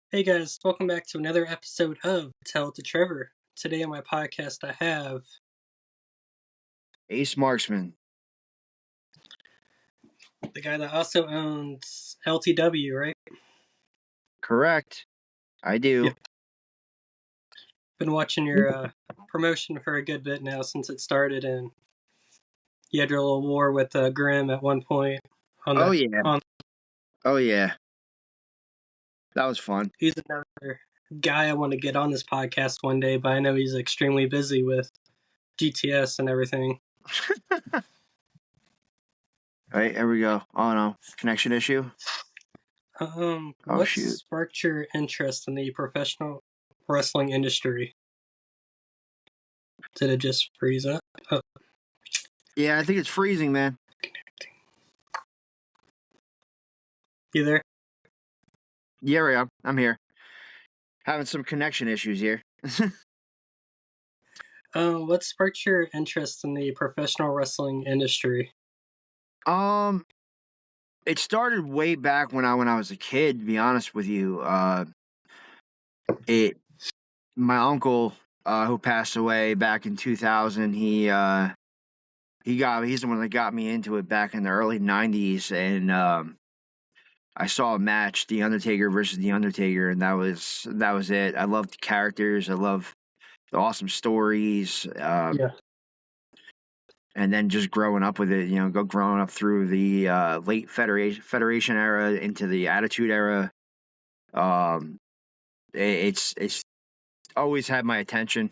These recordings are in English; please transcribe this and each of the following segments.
Hey guys, welcome back to another episode of Tell It to Trevor. Today on my podcast, I have Marksman. the guy that also owns LTW, right? Correct. I do. Yep. Been watching your promotion for a good bit now since it started, and you had your little war with Grim at one point. Oh yeah. On Oh yeah. That was fun. He's another guy I want to get on this podcast one day, but I know he's extremely busy with GTS and everything. All right, here we go. Oh no, connection issue. What Shoot. sparked your interest in the professional wrestling industry? Did it just freeze up? Oh. Yeah, I think it's freezing, man. You there? Yeah, I'm here. Having some connection issues here. What sparked your interest in the professional wrestling industry? It started way back when I was a kid. To be honest with you, my uncle who passed away back in 2000. He's the one that got me into it back in the early 90s, and I saw a match, The Undertaker versus The Undertaker, and that was it. I loved the characters. I love the awesome stories. Yeah. And then just growing up with it, growing up through the late Federation era into the Attitude Era. It's always had my attention.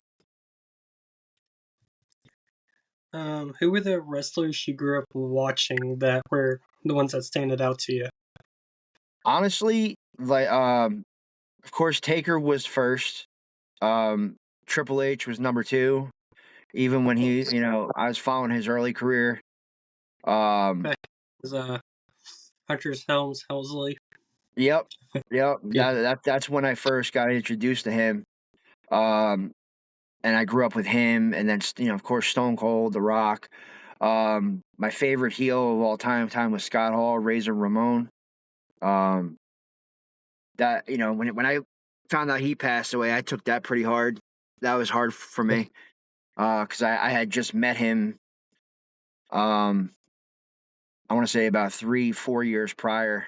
Who were the wrestlers you grew up watching that were the ones that standed out to you? Honestly, of course, Taker was first. Triple H was number two. Even when I was following his early career. Back was Hunter's Helmsley. Yep. Yeah. That's when I first got introduced to him. And I grew up with him, and then of course, Stone Cold, The Rock. My favorite heel of all time was Scott Hall, Razor Ramon. That when I found out he passed away, I took that pretty hard. That was hard for me, because I had just met him. I want to say about 3-4 years prior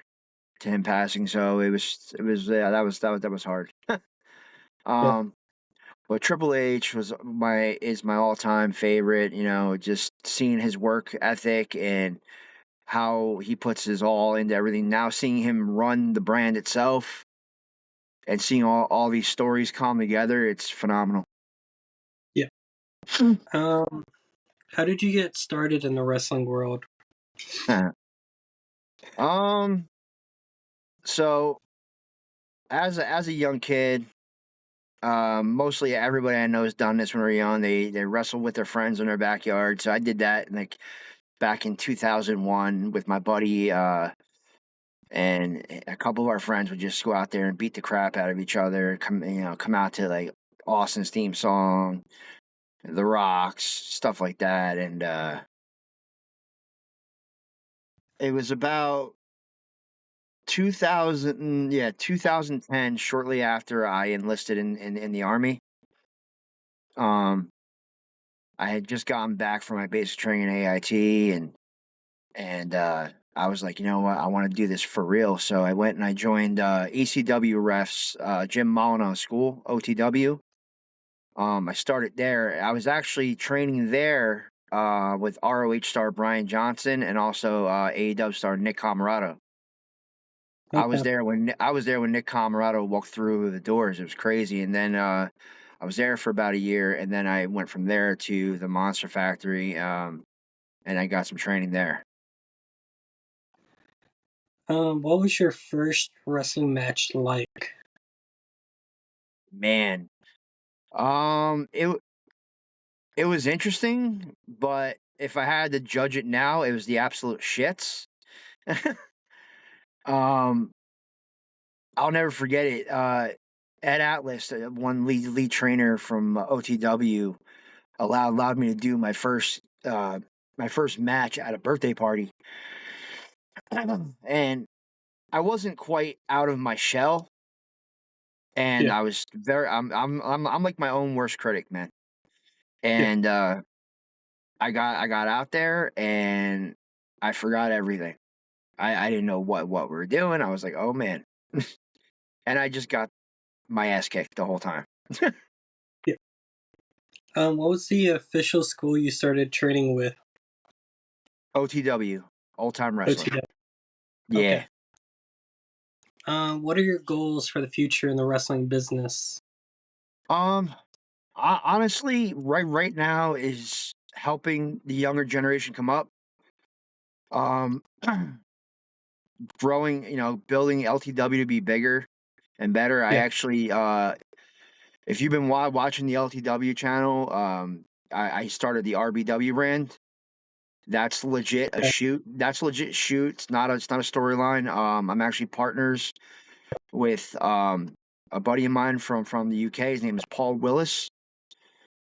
to him passing, so it was that was hard. Yeah. But Triple H is my all time favorite. Just seeing his work ethic and how he puts his all into everything. Now seeing him run the brand itself and seeing all these stories come together, it's phenomenal. Yeah. How did you get started in the wrestling world? So as a young kid, mostly everybody I know has done this when we're young. They wrestle with their friends in their backyard. So I did that back in 2001 with my buddy, and a couple of our friends would just go out there and beat the crap out of each other and come out to like Austin's theme song, The Rocks, stuff like that. And it was about 2010, shortly after I enlisted in the Army. I had just gotten back from my basic training AIT, and I was like, you know what, I want to do this for real. So I went and I joined ECW refs, Jim Molyneux School, OTW. I started there. I was actually training there with ROH star Brian Johnson and also AEW star Nick Camarado. Okay. I was there when Nick Camarado walked through the doors. It was crazy. And then I was there for about a year, and then I went from there to the Monster Factory, and I got some training there. What was your first wrestling match like? Man, it was interesting, but if I had to judge it now, it was the absolute shits. um, I'll never forget it. Ed Atlas, one lead trainer from OTW, allowed me to do my first match at a birthday party, and I wasn't quite out of my shell. and Yeah. I was I'm like my own worst critic, man. Yeah. And I got out there and I forgot everything. I didn't know what we were doing. I was like, oh man, and I just got my ass kicked the whole time. Yeah. What was the official school you started training with? OTW, old time wrestling. OTW. Yeah. Okay. What are your goals for the future in the wrestling business? Um. Honestly, right now is helping the younger generation come up. Um. Growing, building LTW to be bigger and better. I Yeah. actually, if you've been watching the LTW channel, I started the RBW brand. That's legit a Okay. shoot. That's legit shoot. It's not a storyline. I'm actually partners with a buddy of mine from the UK. His name is Paul Willis.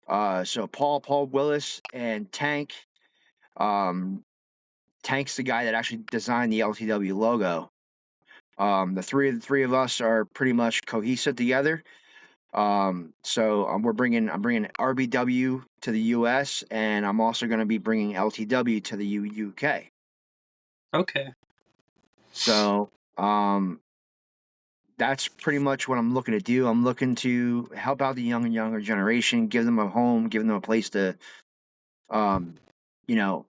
So Paul Willis and Tank. Um, Tank's the guy that actually designed the LTW logo. The three of us are pretty much cohesive together. So I'm bringing RBW to the US, and I'm also going to be bringing LTW to the UK. Okay. So that's pretty much what I'm looking to do. I'm looking to help out the young and younger generation, give them a home, give them a place to, um, you know,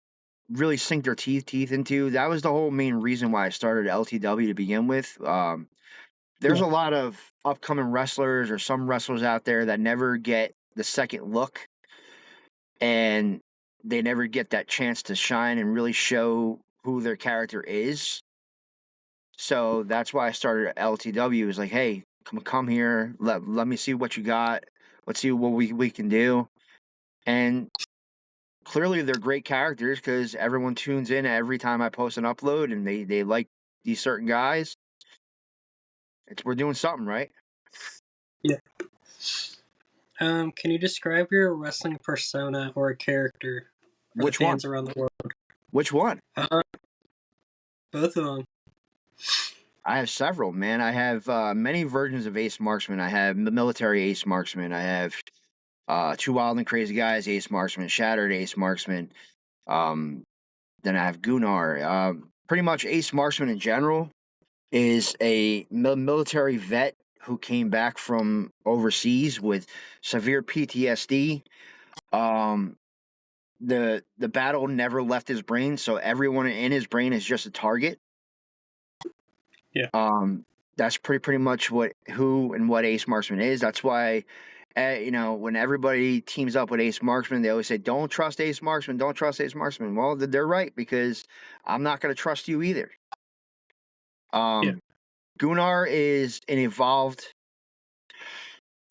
really sink their teeth into. That was the whole main reason why I started LTW to begin with. There's Yeah. a lot of upcoming wrestlers or some wrestlers out there that never get the second look, and they never get that chance to shine and really show who their character is. So that's why I started LTW. Is like, hey, come here, let me see what you got. Let's see what we can do. And clearly, they're great characters because everyone tunes in every time I post an upload, and they like these certain guys. We're doing something right. Yeah. Can you describe your wrestling persona or a character for the Which one? fans around the world? Which one? Uh, both of them. I have several, man. I have many versions of Ace Marksman. I have the military Ace Marksman. I have Two Wild and Crazy Guys Ace Marksman, Shattered Ace Marksman. Um, then I have Gunnar. Pretty much Ace Marksman in general is a military vet who came back from overseas with severe PTSD. Um, the battle never left his brain, so everyone in his brain is just a target. Yeah. That's pretty much who and what Ace Marksman is. That's why, when everybody teams up with Ace Marksman, they always say, "Don't trust Ace Marksman. Don't trust Ace Marksman." Well, they're right because I'm not going to trust you either. Yeah. Um, Gunnar is an evolved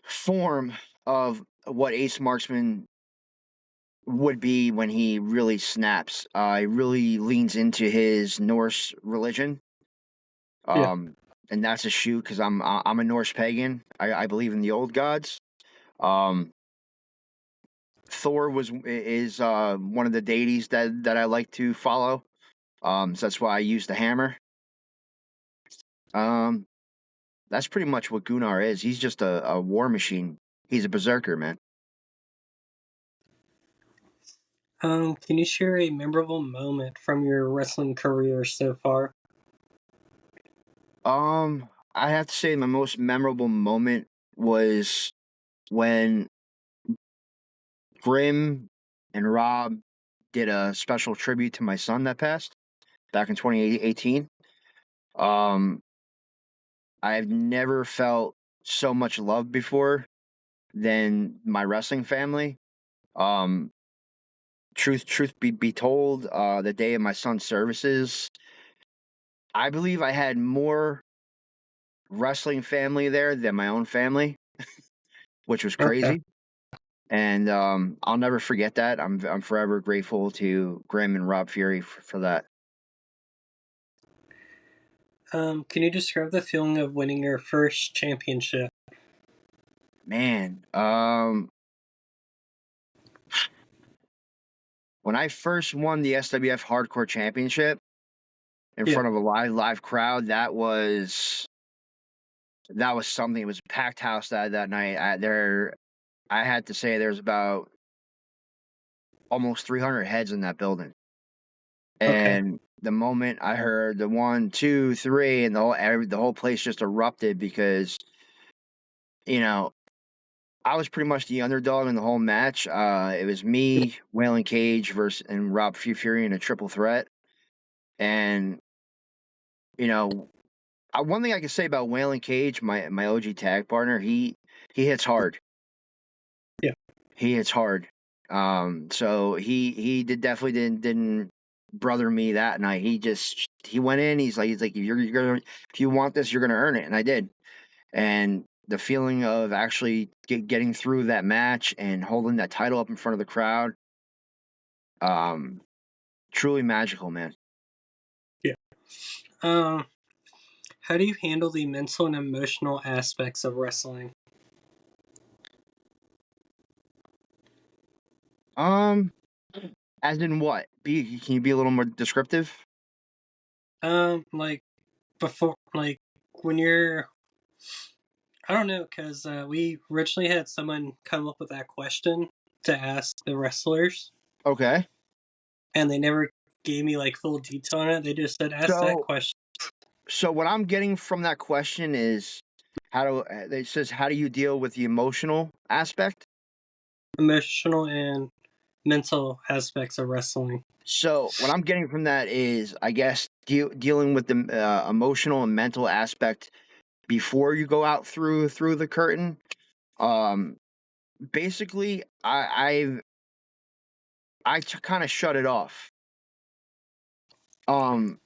form of what Ace Marksman would be when he really snaps. He really leans into his Norse religion. Yeah. Um, and that's a shoot because I'm a Norse pagan. I believe in the old gods. Um, Thor is one of the deities that I like to follow. So that's why I use the hammer. Um, that's pretty much what Gunnar is. He's just a war machine. He's a berserker, man. Can you share a memorable moment from your wrestling career so far? I have to say my most memorable moment was when Grim and Rob did a special tribute to my son that passed back in 2018. Um, I've never felt so much love before than my wrestling family. Um, truth be told, the day of my son's services, I believe I had more wrestling family there than my own family, which was Okay. crazy. And I'll never forget that. I'm forever grateful to Graham and Rob Fury for that. Can you describe the feeling of winning your first championship? Man, when I first won the SWF Hardcore Championship in Yeah. front of a live crowd, that was that was something. It was a packed house that night. I had to say there's about almost 300 heads in that building. Okay. And the moment I heard the 1, 2, 3, and the whole place just erupted because you know I was pretty much the underdog in the whole match. It was me, Waylon Cage versus and Rob Fury in a triple threat. And you know, one thing I can say about Waylon Cage, my OG tag partner, he hits hard. Yeah. He hits hard. So he definitely didn't brother me that night. He went in. He's like you're gonna, if you want this, you're gonna earn it, and I did. And the feeling of actually getting through that match and holding that title up in front of the crowd, um, truly magical, man. Yeah. Um, how do you handle the mental and emotional aspects of wrestling? Um, as in what? Can you be a little more descriptive? Like before, like when you're, I don't know, because we originally had someone come up with that question to ask the wrestlers, Okay. and they never gave me like full detail on it. They just said, ask that So question. so what I'm getting from that question is it says how do you deal with the emotional aspect? Emotional and mental aspects of wrestling. So what I'm getting from that is, I guess, dealing with the emotional and mental aspect before you go out through the curtain. Um, Basically, I kind of shut it off. Um,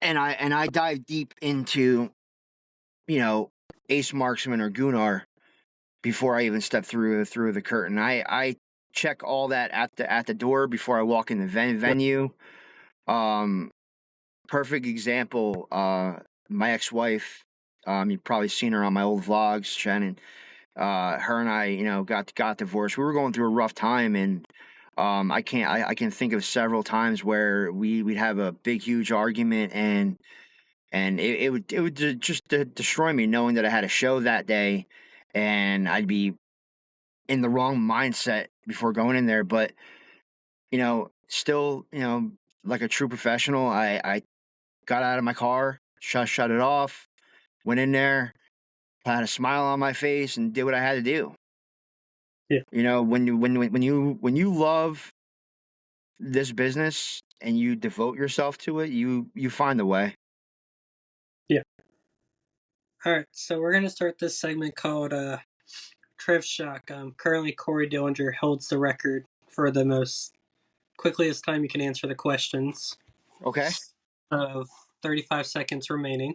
and I dive deep into Ace Marksman or Gunnar before I even step through the curtain. I check all that at the door before I walk in the venue. Um, Perfect example. My ex-wife. You've probably seen her on my old vlogs, Shannon. Her and I, got divorced. We were going through a rough time, and I can think of several times where we'd have a big, huge argument, and it would just destroy me knowing that I had a show that day, and I'd be in the wrong mindset before going in there. But still, like a true professional, I got out of my car, shut it off, went in there, had a smile on my face, and did what I had to do. Yeah, When you love this business and you devote yourself to it, you find a way. yeah. All right, so we're gonna start this segment called Trev Shock. Currently, Corey Dillinger holds the record for the most quickest time you can answer the questions Okay. of 35 seconds remaining.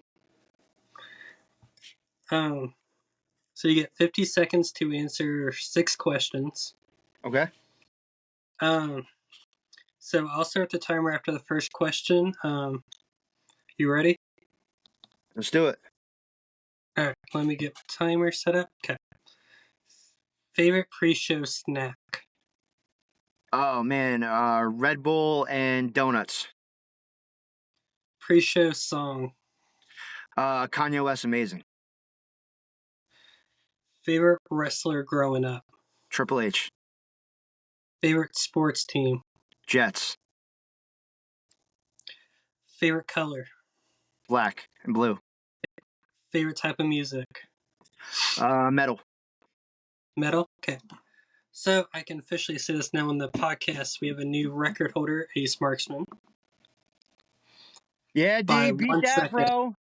Um, so you get 50 seconds to answer 6 questions. Okay. Um, so I'll start the timer after the first question. You ready? Let's do it. All right, let me get the timer set up. Okay. Favorite pre-show snack? Oh man, Red Bull and donuts. Pre-show song? Kanye West, amazing. Favorite wrestler growing up? Triple H, Favorite sports team? Jets, Favorite color? black and blue. Favorite type of music? Metal. Metal? Okay. So I can officially say this now on the podcast. We have a new record holder, Ace Marksman, Yeah, by D, beat one that, second. bro.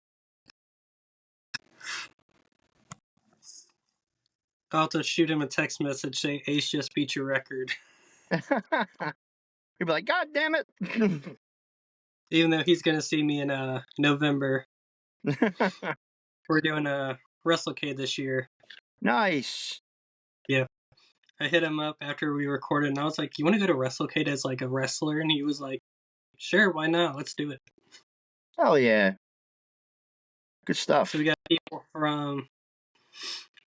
I'll have to shoot him a text message saying Ace just beat your record. You'd be like, God damn it. Even though he's going to see me in November. We're doing a WrestleCade this year. Nice. Yeah. I hit him up after we recorded, and I was like, "You want to go to WrestleCade as like a wrestler?" And he was like, "Sure, why not? Let's do it." Hell yeah. Good So we stuff. got people from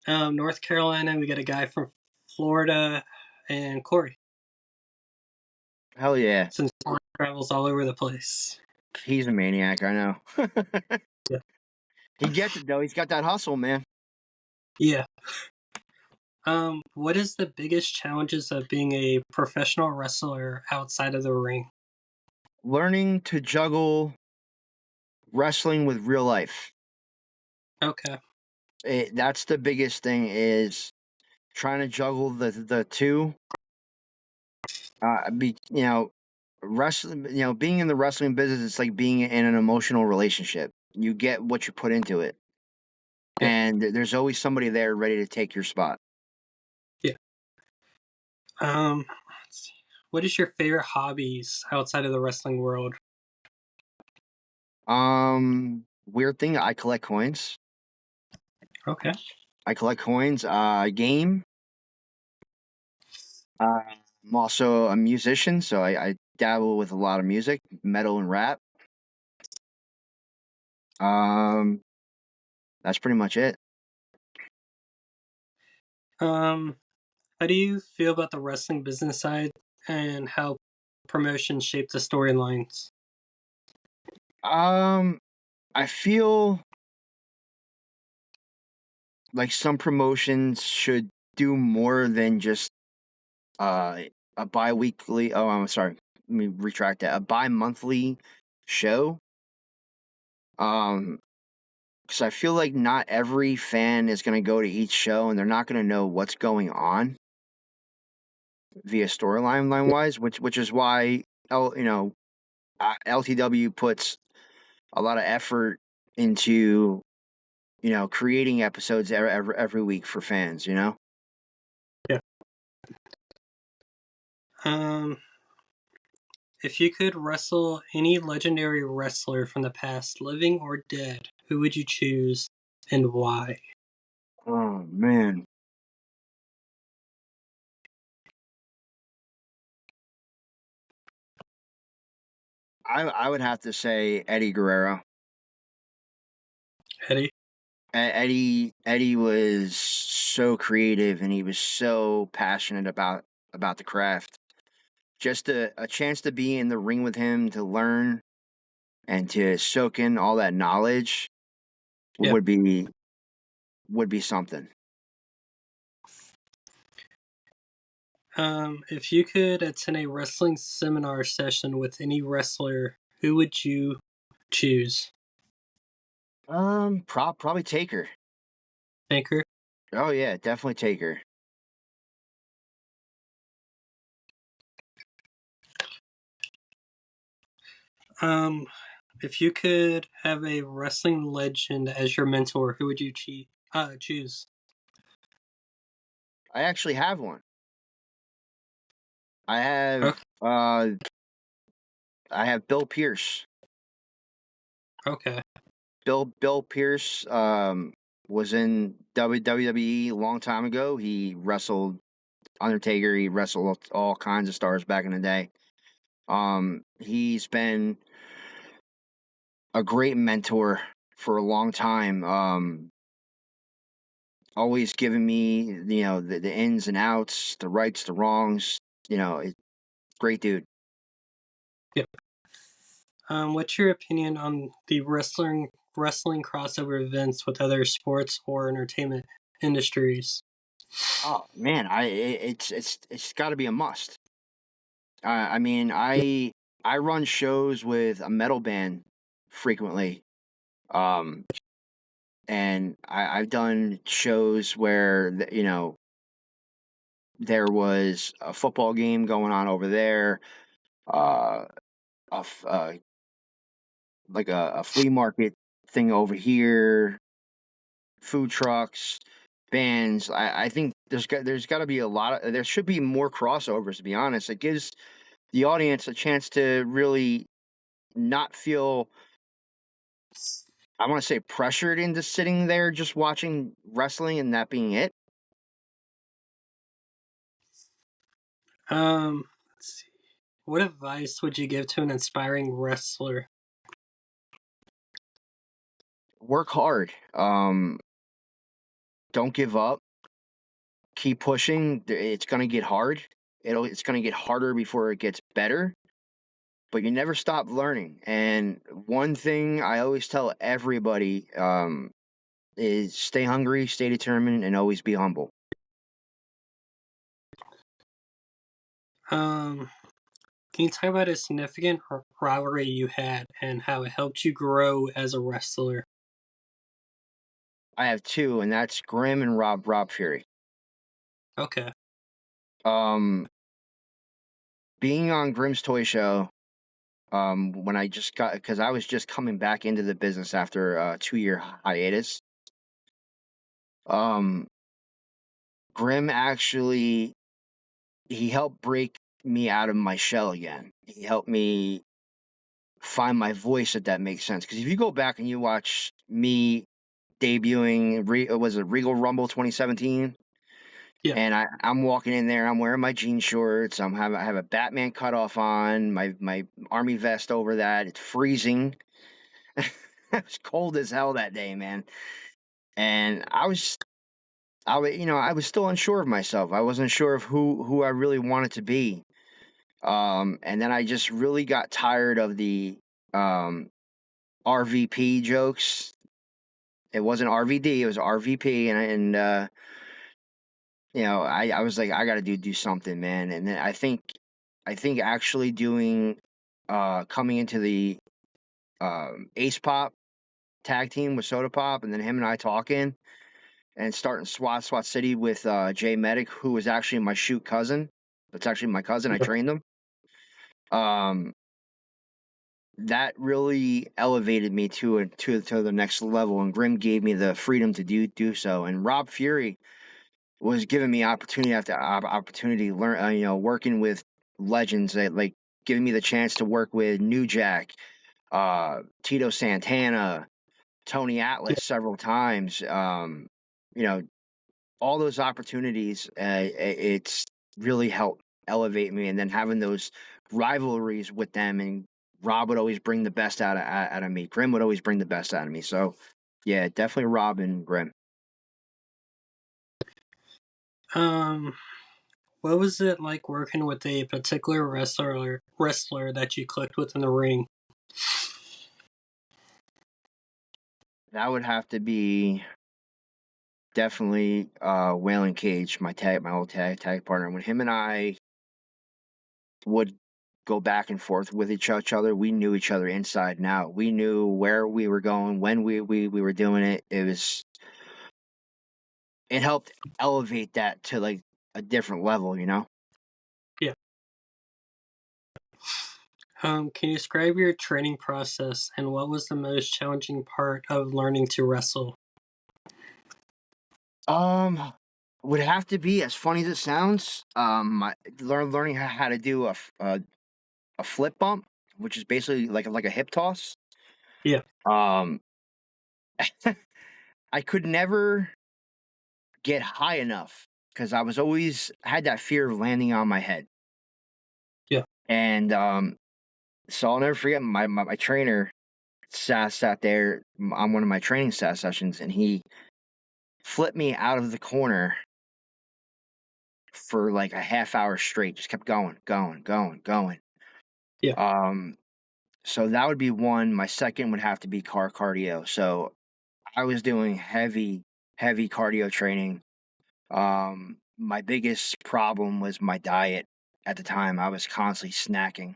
North Carolina. We got a guy from Florida, and Corey. Hell yeah. Since Corey travels all over the place. He's a maniac, I know. Yeah. He gets it though. He's got that hustle, man. Yeah. What is the biggest challenges of being a professional wrestler outside of the ring? Learning to juggle wrestling with real life. Okay. That's the biggest thing is trying to juggle the two. Wrestling. Being in the wrestling business, it's like being in an emotional relationship. You get what you put into it, Yeah. and there's always somebody there ready to take your spot. Yeah. Let's see. What is your favorite hobbies outside of the wrestling world? Weird thing. I collect coins. Okay. I collect coins. Game. I'm also a musician, so I dabble with a lot of music, metal and rap. Um, that's pretty much it. Um, how do you feel about the wrestling business side and how promotions shape the storylines? Um, I feel like some promotions should do more than just uh a bi-weekly. Oh, I'm sorry. Let me retract that. A bi-monthly show. Um, because I feel like not every fan is going to go to each show, and they're not going to know what's going on via storyline line wise, which is why LTW puts a lot of effort into creating episodes every week for fans. Yeah. Um, if you could wrestle any legendary wrestler from the past, living or dead, who would you choose and why? Oh man, I would have to say Eddie Guerrero. Eddie? Eddie was so creative and he was so passionate about the craft. Just a chance to be in the ring with him to learn and to soak in all that knowledge Yeah. would be something. If you could attend a wrestling seminar session with any wrestler, who would you choose? Probably Taker. Taker? Oh yeah, definitely Taker. Um, if you could have a wrestling legend as your mentor, who would you choose? I actually have one. I have Okay. uh I have Bill Pierce. Okay. Bill Pierce was in WWE a long time ago. He wrestled Undertaker. He wrestled all kinds of stars back in the day. He's been a great mentor for a long time. Always giving me the ins and outs, the rights, the wrongs. Great dude. Yep. What's your opinion on the wrestling crossover events with other sports or entertainment industries? Oh man, it's got to be a must. I mean, Yeah. I run shows with a metal band frequently. Um, and I've done shows where there was a football game going on over there, uh, a f- like a flea market thing over here, food trucks, bands. I think there's got to be there should be more crossovers. To be honest, it gives the audience a chance to really not feel, I want to say, pressured into sitting there just watching wrestling and that being it. Let's see. What advice would you give to an inspiring wrestler? Work hard. Don't give up. Keep pushing. It's gonna get hard. It's gonna get harder before it gets better. but you never stop learning. And one thing I always tell everybody is stay hungry, stay determined, and always be humble. Can you talk about a significant rivalry you had and how it helped you grow as a wrestler? I have two, and that's Grim and Rob Fury. Okay. Being on Grimm's Toy Show, when I just got, because I was just coming back into the business after a 2-year hiatus. Um, Grimm actually, he helped break me out of my shell again. He helped me find my voice, if that makes sense. Because if you go back and you watch me debuting, was it Regal Rumble 2017? Yeah. And I'm walking in there. I'm wearing my jean shorts. I have a Batman cutoff on. My army vest over that. It's freezing. It was cold as hell that day, man. And I was still unsure of myself. I wasn't sure of who I really wanted to be. And then I just really got tired of the RVP jokes. It wasn't RVD, it was RVP, and I was like, I got to do something, man. And then I think actually doing coming into the Ace Pop tag team with Soda Pop, and then him and I talking and starting SWAT City with Jay Medic, who was actually my shoot cousin. That's actually my cousin. I Yeah. trained him. Um, that really elevated me to the next level, and Grim gave me the freedom to do so. And Rob Fury was giving me opportunity after opportunity, learn working with legends, that like giving me the chance to work with New Jack, Tito Santana, Tony Yeah. Atlas several times. You know, all those opportunities, it's really helped elevate me. And then having those rivalries with them, and Rob would always bring the best out of me. Grim would always bring the best out of me. So, yeah, definitely Rob and Grim. Um, what was it like working with a particular wrestler that you clicked with in the ring? That would have to be definitely Waylon Cage, my old tag partner. When him and I would go back and forth with each other, we knew each other inside and out. We knew where we were going, when we were doing it. It helped elevate that to like a different level, you know? Yeah. Can you describe your training process and what was the most challenging part of learning to wrestle? Um, would have to be, as funny as it sounds, learning how to do a flip bump, which is basically like a hip toss. Yeah. Um, I could never get high enough because I was always had that fear of landing on my head. Yeah. And so I'll never forget my trainer sat there on one of my training sessions, and he flipped me out of the corner for like a half hour straight. Just kept going, going, going, going. Yeah. Um, so that would be one. My second would have to be cardio. So I was doing heavy cardio training. My biggest problem was my diet at the time. I was constantly snacking.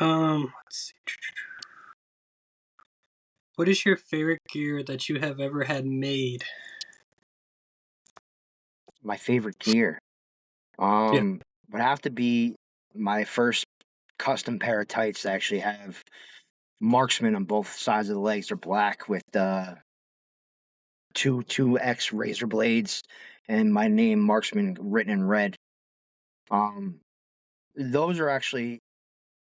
Let's see. What is your favorite gear that you have ever had made? My favorite gear Yeah. would have to be my first custom pair of tights that actually have Marksman on both sides of the legs. They're black with two X razor blades and my name Marksman written in red. Those are actually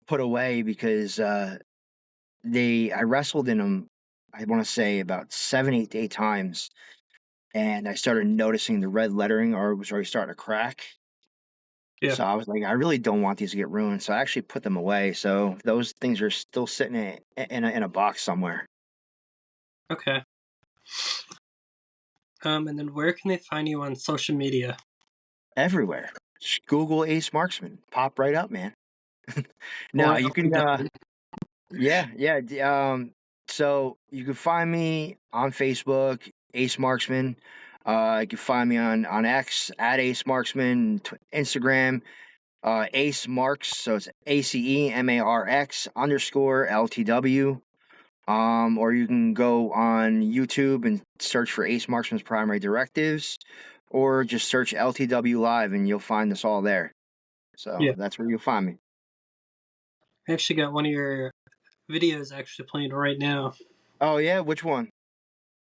put away because I wrestled in them. I want to say about 7, 8 times, and I started noticing the red lettering or was already starting to crack. Yeah. So I was like, I really don't want these to get ruined. So I actually put them away. So those things are still sitting in a box somewhere. Okay. And then where can they find you on social media? Everywhere. Just Google Ace Marksman. Pop right up, man. No, Or you can. LTW. Yeah. So you can find me on Facebook, Ace Marksman. You can find me on X at Ace Marksman, Instagram, Ace Marks. So it's ACEMARX_LTW. Or you can go on YouTube and search for Ace Marksman's Primary Directives, or just search LTW Live and you'll find us all there. So Yeah. that's where you'll find me. I actually got one of your videos actually playing right now. Oh yeah, which one?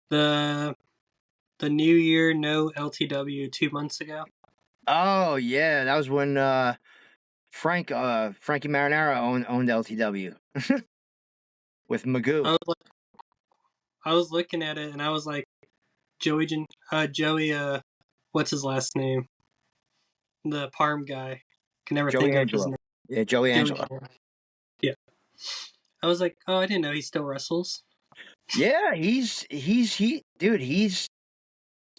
The New Year No LTW 2 months ago. Oh yeah, that was when Frankie Marinara owned LTW with Magoo. I was looking at it and I was like, Joey, what's his last name? The Parm guy. Can never Joey think of his Angelo. name. Yeah, Joey Joey. Angelo. Yeah. I was like, oh, I didn't know he still wrestles. Yeah, he's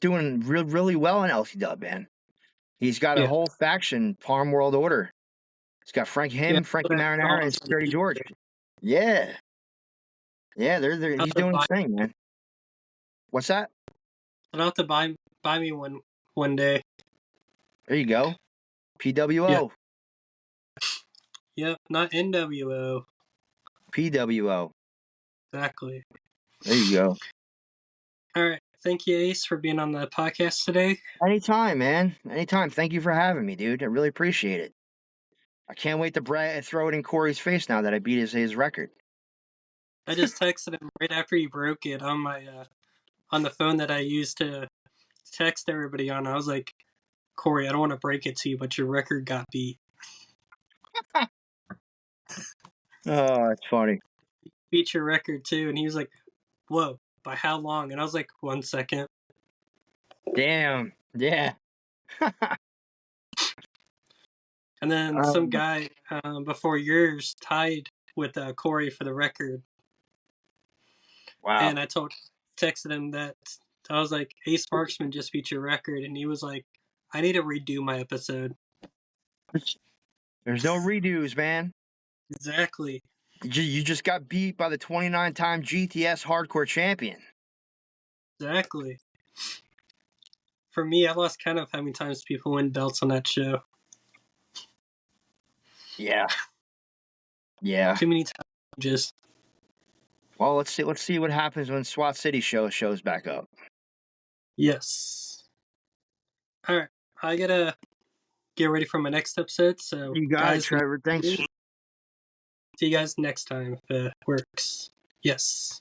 doing really well in LTW, man. He's got a Yeah. whole faction, Palm World Order. It's got Frankie Yeah. But I Marinara, saw and this on Security George. YouTube. Yeah, I'll he's have to doing buy, his thing, man. What's that? I'll have to buy me one day. There you go. Yeah. PWO. Yep. Not NWO. PWO. Exactly. There you go. All right. Thank you, Ace, for being on the podcast today. Anytime, man. Anytime. Thank you for having me, dude. I really appreciate it. I can't wait to throw it in Corey's face now that I beat his record. I just texted him right after he broke it on my on the phone that I used to text everybody on. I was like, Corey, I don't want to break it to you, but your record got beat. Oh, that's funny. Beat your record too, and he was like, whoa, by how long? And I was like, 1 second. Damn. Yeah. And then some Um, guy before yours tied with Corey for the record. wow. And I texted him that I was like, Ace Marksman just beat your record, and he was like, I need to redo my episode. There's no redos, man. Exactly. You just got beat by the 29-time GTS Hardcore Champion. Exactly. For me, I lost count of how many times people win belts on that show. Yeah. Yeah. Too many times. Just Well, let's see what happens when SWAT City shows back up. yes. All right, I gotta get ready for my next episode. So, You got it, guys, Trevor. Thanks. see you guys next time if it works. Yes.